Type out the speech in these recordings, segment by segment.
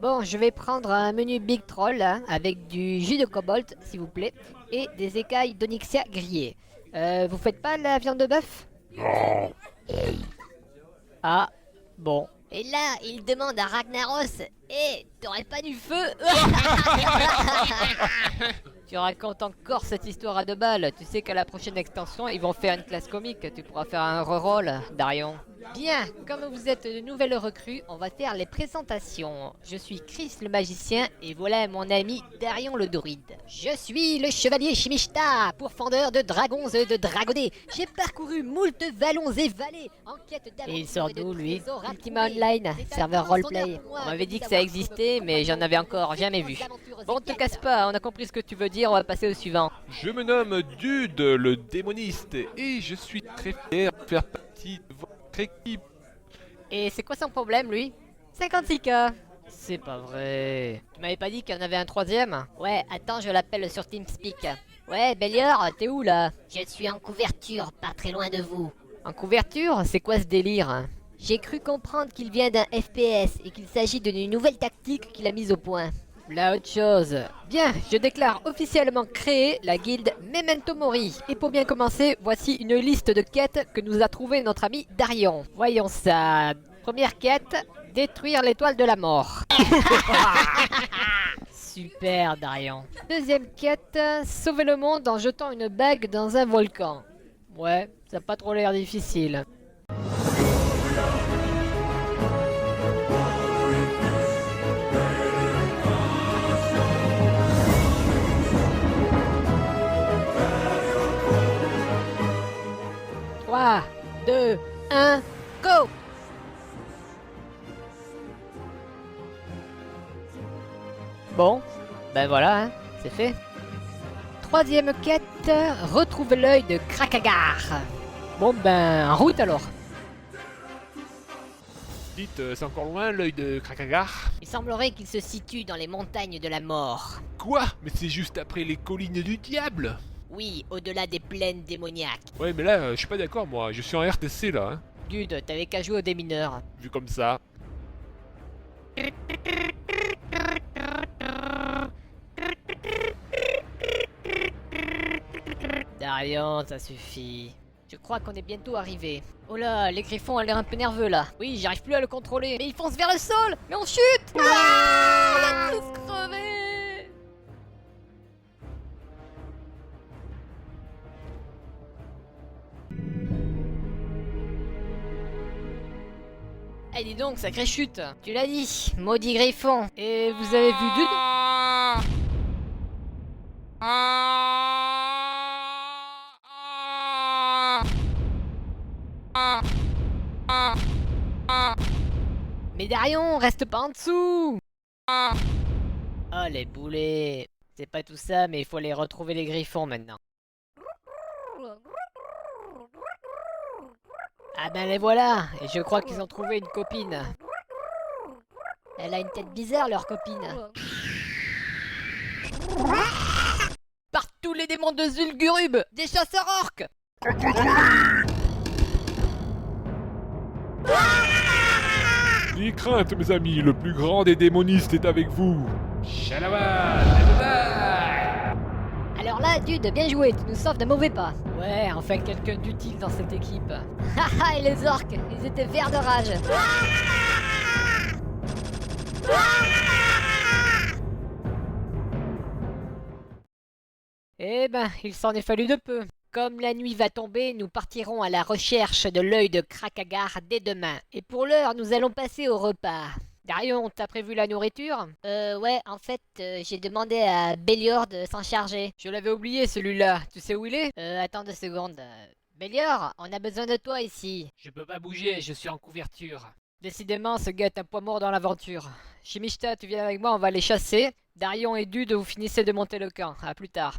Bon, je vais prendre un menu Big Troll hein, avec du jus de cobalt, s'il vous plaît, et des écailles d'onyxia grillées. Vous faites pas la viande de bœuf? Non. Ah, bon. Et là, il demande à Ragnaros, t'aurais pas du feu? Tu racontes encore cette histoire à 2 balles. Tu sais qu'à la prochaine extension, ils vont faire une classe comique. Tu pourras faire un reroll, Darion. Bien, comme vous êtes de nouvelles recrues, on va faire les présentations. Je suis Chris le magicien et voilà mon ami Darion le druide. Je suis le chevalier Shimishta, pourfendeur de dragons et de dragonés. J'ai parcouru moult vallons et vallées en quête d'aventure. Et il sort d'où lui? Ultima Online, serveur roleplay. On m'avait dit que ça existait, mais j'en avais encore jamais vu. Bon, te casse pas, on a compris ce que tu veux dire, on va passer au suivant. Je me nomme Dude, le démoniste, et je suis très fier de faire partie de votre équipe. Et c'est quoi son problème, lui? 56K. C'est pas vrai. Tu m'avais pas dit qu'il y en avait un troisième? Ouais, attends, je l'appelle sur TeamSpeak. Ouais, Bélior, t'es où, là? Je suis en couverture, pas très loin de vous. En couverture? C'est quoi ce délire? J'ai cru comprendre qu'il vient d'un FPS et qu'il s'agit d'une nouvelle tactique qu'il a mise au point. La autre chose. Bien, je déclare officiellement créer la guilde Memento Mori. Et pour bien commencer, voici une liste de quêtes que nous a trouvé notre ami Darion. Voyons ça. Première quête, détruire l'étoile de la mort. Super Darion. Deuxième quête, sauver le monde en jetant une bague dans un volcan. Ouais, ça n'a pas trop l'air difficile. Trois, 2, 1, go! Bon, ben voilà, hein, c'est fait. Troisième quête, retrouver l'œil de Krakagar. Bon ben, en route alors. Dites, c'est encore loin l'œil de Krakagar? Il semblerait qu'il se situe dans les montagnes de la mort. Quoi? Mais c'est juste après les collines du diable! Oui, au-delà des plaines démoniaques. Ouais, mais là, je suis pas d'accord, moi. Je suis en RTC, là, hein. Dude, t'avais qu'à jouer aux démineurs. Vu comme ça. Darion, ça suffit. Je crois qu'on est bientôt arrivé. Oh là, les griffons ont l'air un peu nerveux là. Oui, j'arrive plus à le contrôler. Mais ils foncent vers le sol. Mais on chute. Ah, on va tous crever. Eh dis donc, sacrée chute. Tu l'as dit, maudit griffon. Et vous avez vu Dude? Mais Darion, reste pas en dessous. Oh les boulets. C'est pas tout ça, mais il faut aller retrouver les griffons maintenant. Ah ben les voilà. Et je crois qu'ils ont trouvé une copine. Elle a une tête bizarre, leur copine. Partout les démons de Zul'Gurub, des chasseurs orques. N'ayez crainte, mes amis, le plus grand des démonistes est avec vous. Alors là, Dude, bien joué, tu nous sauves d'un mauvais pas. Ouais, enfin quelqu'un d'utile dans cette équipe. Haha, et les orques, ils étaient verts de rage. Eh ben, il s'en est fallu de peu. Comme la nuit va tomber, nous partirons à la recherche de l'œil de Krakagar dès demain. Et pour l'heure, nous allons passer au repas. Darion, t'as prévu la nourriture? Ouais, en fait, j'ai demandé à Bélior de s'en charger. Je l'avais oublié celui-là, tu sais où il est? Attends 2 secondes. Bélior, on a besoin de toi ici. Je peux pas bouger, je suis en couverture. Décidément, ce gars est un poids mort dans l'aventure. Shimishta, tu viens avec moi, on va les chasser. Darion et Dude, vous finissez de monter le camp. À plus tard.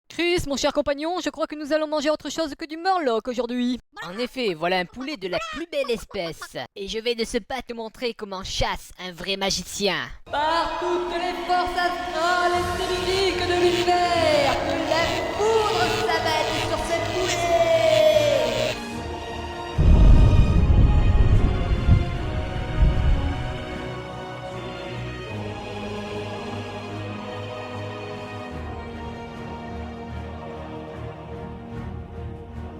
Chris, mon cher compagnon, je crois que nous allons manger autre chose que du Murloc aujourd'hui. En effet, voilà un poulet de la plus belle espèce. Et je vais de ce pas te montrer comment chasse un vrai magicien. Par toutes les forces astrales et théoriques de l'univers, que la foudre s'abatte sur ce poulet.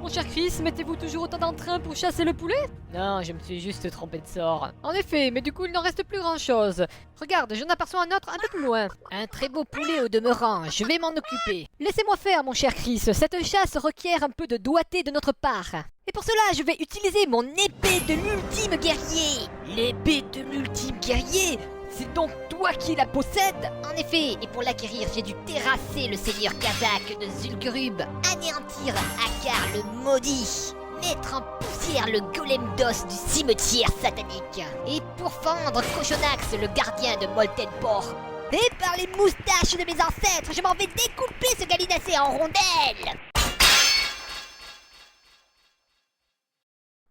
Mon cher Chris, mettez-vous toujours autant d'entrain pour chasser le poulet? Non, je me suis juste trompé de sort. En effet, mais du coup il n'en reste plus grand chose. Regarde, j'en aperçois un autre un peu plus loin. Un très beau poulet au demeurant, je vais m'en occuper. Laissez-moi faire, mon cher Chris, cette chasse requiert un peu de doigté de notre part. Et pour cela, je vais utiliser mon épée de l'ultime guerrier. L'épée de l'ultime guerrier? C'est donc toi qui la possèdes? En effet, et pour l'acquérir, j'ai dû terrasser le seigneur kazakh de Zul'Gurub, anéantir Akar le maudit, mettre en poussière le golem d'os du cimetière satanique, et pourfendre Cochonax, le gardien de Moltenport. Et par les moustaches de mes ancêtres, je m'en vais découper ce gallinacé en rondelles.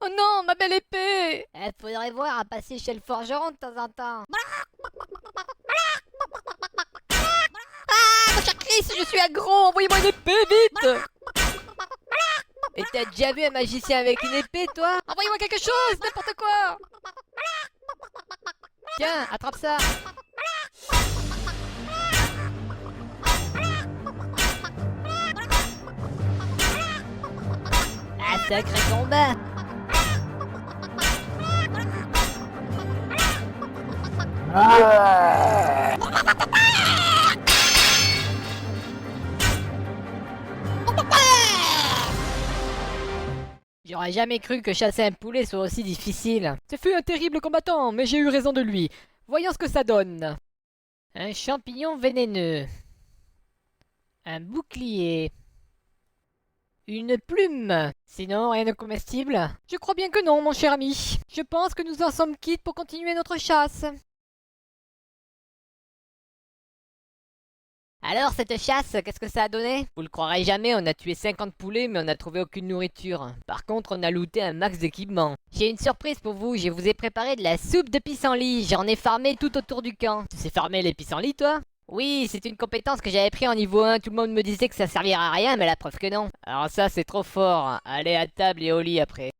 Oh non, ma belle épée! Faudrait voir à passer chez le forgeron de temps en temps. Ah, mon cher Chris, je suis aggro, envoyez-moi une épée, vite! Et t'as déjà vu un magicien avec une épée, toi? Envoyez-moi quelque chose, n'importe quoi! Tiens, attrape ça! Ah, sacré combat! J'aurais jamais cru que chasser un poulet soit aussi difficile. Ce fut un terrible combattant, mais j'ai eu raison de lui. Voyons ce que ça donne. Un champignon vénéneux. Un bouclier. Une plume. Sinon, rien de comestible? Je crois bien que non, mon cher ami. Je pense que nous en sommes quittes pour continuer notre chasse. Alors, cette chasse, qu'est-ce que ça a donné? Vous le croirez jamais, on a tué 50 poulets, mais on n'a trouvé aucune nourriture. Par contre, on a looté un max d'équipements. J'ai une surprise pour vous, je vous ai préparé de la soupe de pissenlit. J'en ai farmé tout autour du camp. Tu sais farmer les pissenlits, toi? Oui, c'est une compétence que j'avais pris en niveau 1. Tout le monde me disait que ça servirait à rien, mais la preuve que non. Alors ça, c'est trop fort. Allez à table et au lit après.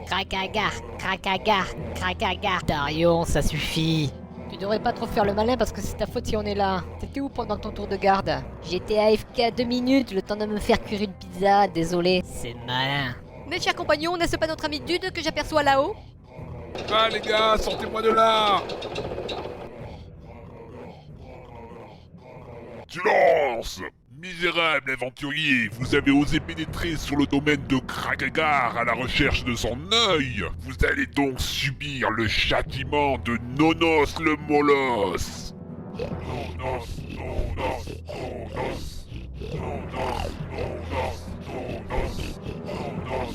Cracagare, cracagare, cracagare. Darion, ça suffit. Tu devrais pas trop faire le malin parce que c'est ta faute si on est là. T'étais où pendant ton tour de garde? J'étais AFK 2 minutes, le temps de me faire cuire une pizza, désolé. C'est malin. Mes chers compagnons, n'est-ce pas notre ami Dude que j'aperçois là-haut? Ah les gars, sortez-moi de là! Silence! Misérable aventurier, vous avez osé pénétrer sur le domaine de Kragagar à la recherche de son œil. Vous allez donc subir le châtiment de Nonos le Molosse. Nonos, Nonos, Nonos, Nonos, Nonos, Nonos.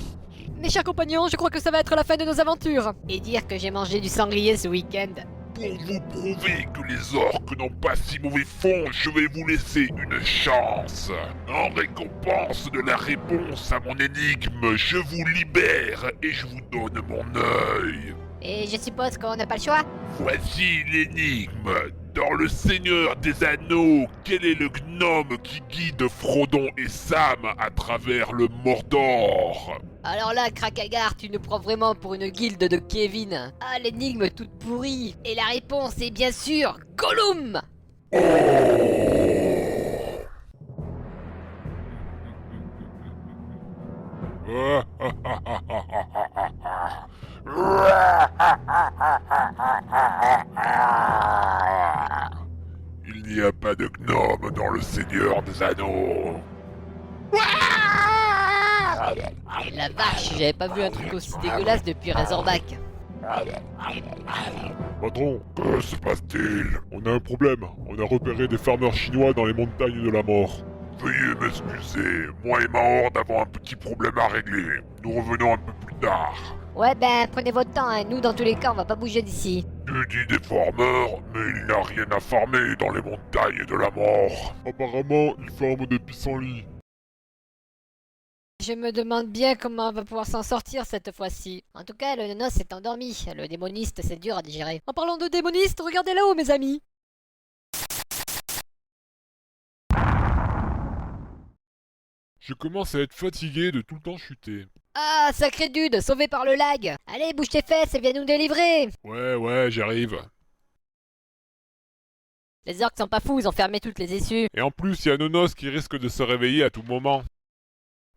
Mes chers compagnons, je crois que ça va être la fin de nos aventures. Et dire que j'ai mangé du sanglier ce week-end. pour vous prouver que les orques n'ont pas si mauvais fond, je vais vous laisser une chance. En récompense de la réponse à mon énigme, je vous libère et je vous donne mon œil. Et je suppose qu'on n'a pas le choix? Voici l'énigme. Dans Le Seigneur des Anneaux, quel est le gnome qui guide Frodon et Sam à travers le Mordor? Alors là, Krakagar, tu nous prends vraiment pour une guilde de Kevin. Ah, l'énigme toute pourrie. Et la réponse est bien sûr Gollum. Il n'y a pas de gnome dans Le Seigneur des Anneaux. La vache, j'avais pas vu un truc aussi dégueulasse depuis Razorback. Patron, que se passe-t-il? On a un problème. On a repéré des farmers chinois dans les montagnes de la mort. Veuillez m'excuser, moi et ma horde avons un petit problème à régler. Nous revenons un peu plus tard. Ouais, ben, prenez votre temps, hein. Nous, dans tous les cas, on va pas bouger d'ici. Tu dis des farmers, mais il n'y a rien à farmer dans les montagnes de la mort. Apparemment, ils forment des pissenlits. Je me demande bien comment on va pouvoir s'en sortir cette fois-ci. En tout cas, le nonos est endormi. Le démoniste, c'est dur à digérer. En parlant de démoniste, regardez là-haut, mes amis. Je commence à être fatigué de tout le temps chuter. Ah, sacré dude, sauvé par le lag. Allez, bouge tes fesses et viens nous délivrer. Ouais, j'arrive. Les orques sont pas fous, ils ont fermé toutes les issues. Et en plus, il y a Nonos qui risque de se réveiller à tout moment.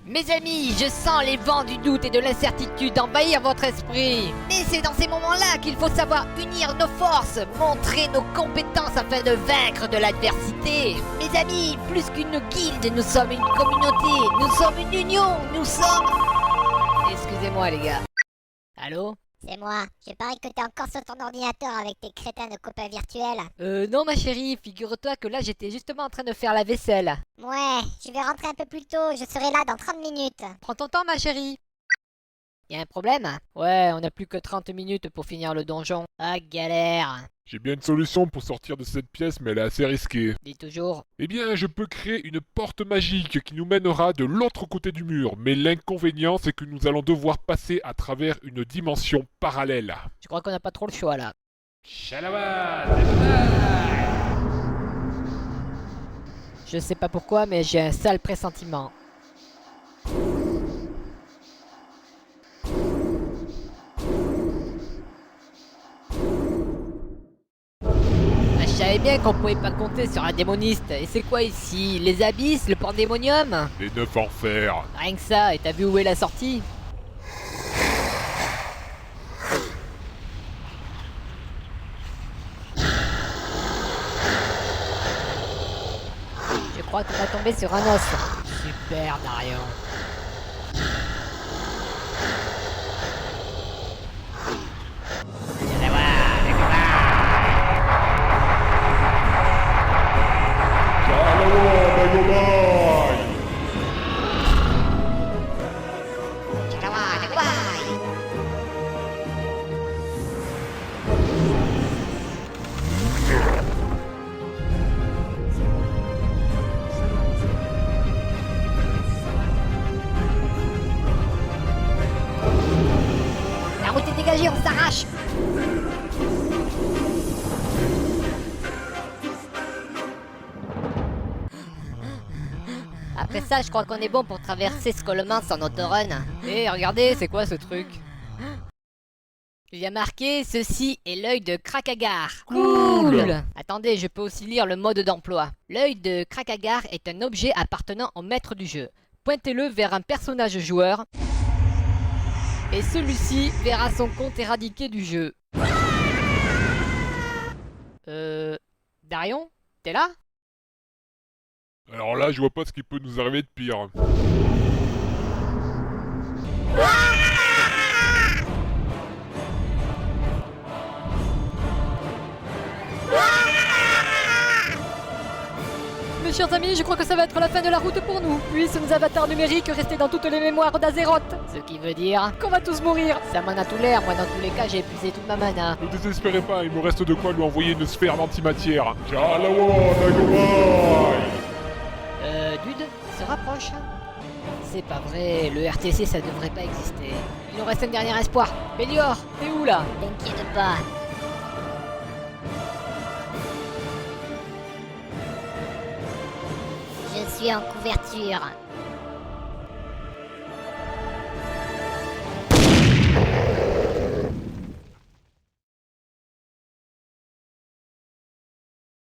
Mes amis, je sens les vents du doute et de l'incertitude envahir votre esprit. Mais c'est dans ces moments-là qu'il faut savoir unir nos forces, montrer nos compétences afin de vaincre de l'adversité. Mes amis, plus qu'une guilde, nous sommes une communauté, nous sommes une union, nous sommes... Excusez-moi les gars. Allô? C'est moi. Je parie que t'es encore sur ton ordinateur avec tes crétins de copains virtuels. Non ma chérie, figure-toi que là j'étais justement en train de faire la vaisselle. Ouais, je vais rentrer un peu plus tôt, je serai là dans 30 minutes. Prends ton temps ma chérie. Y'a un problème? Ouais, on a plus que 30 minutes pour finir le donjon. Ah, galère. J'ai bien une solution pour sortir de cette pièce, mais elle est assez risquée. Dis toujours. Eh bien, je peux créer une porte magique qui nous mènera de l'autre côté du mur, mais l'inconvénient, c'est que nous allons devoir passer à travers une dimension parallèle. Je crois qu'on n'a pas trop le choix là. Je sais pas pourquoi, mais j'ai un sale pressentiment. Je savais bien qu'on pouvait pas compter sur un démoniste. Et c'est quoi ici? Les abysses? Le pandémonium? Les 9 enfers. Rien que ça, et t'as vu où est la sortie? Je crois qu'on va tomber sur un os. Super, Darion. La route est dégagée, on s'arrache. Après ça, je crois qu'on est bon pour traverser Skullmans en autorun. Eh, regardez, c'est quoi ce truc? Il y a marqué « Ceci est l'œil de Krakagar ». Cool. Attendez, je peux aussi lire le mode d'emploi. L'œil de Krakagar est un objet appartenant au maître du jeu. Pointez-le vers un personnage joueur et celui-ci verra son compte éradiqué du jeu. Darion? T'es là? Alors là, je vois pas ce qui peut nous arriver de pire. Mais Mes chers amis, je crois que ça va être la fin de la route pour nous. Puis ce nos avatars numériques restés dans toutes les mémoires d'Azeroth. Ce qui veut dire qu'on va tous mourir. Ça m'en a tout l'air, moi dans tous les cas j'ai épuisé toute ma mana. Ne désespérez pas, il me reste de quoi lui envoyer une sphère d'antimatière. Jalawa, Nagobai. Dude, se rapproche. C'est pas vrai, le RTC ça devrait pas exister. Il nous reste un dernier espoir. Bélior, t'es où là? T'inquiète pas. Je suis en couverture.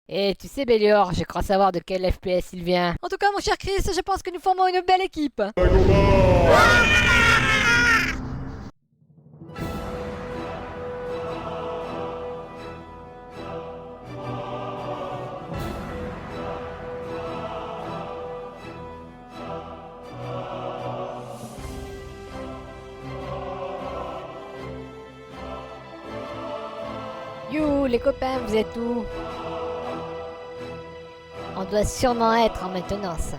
Et tu sais Bélior, je crois savoir de quel FPS il vient. En tout cas mon cher Chris, je pense que nous formons une belle équipe. You, les copains, vous êtes où? On doit sûrement être en maintenance.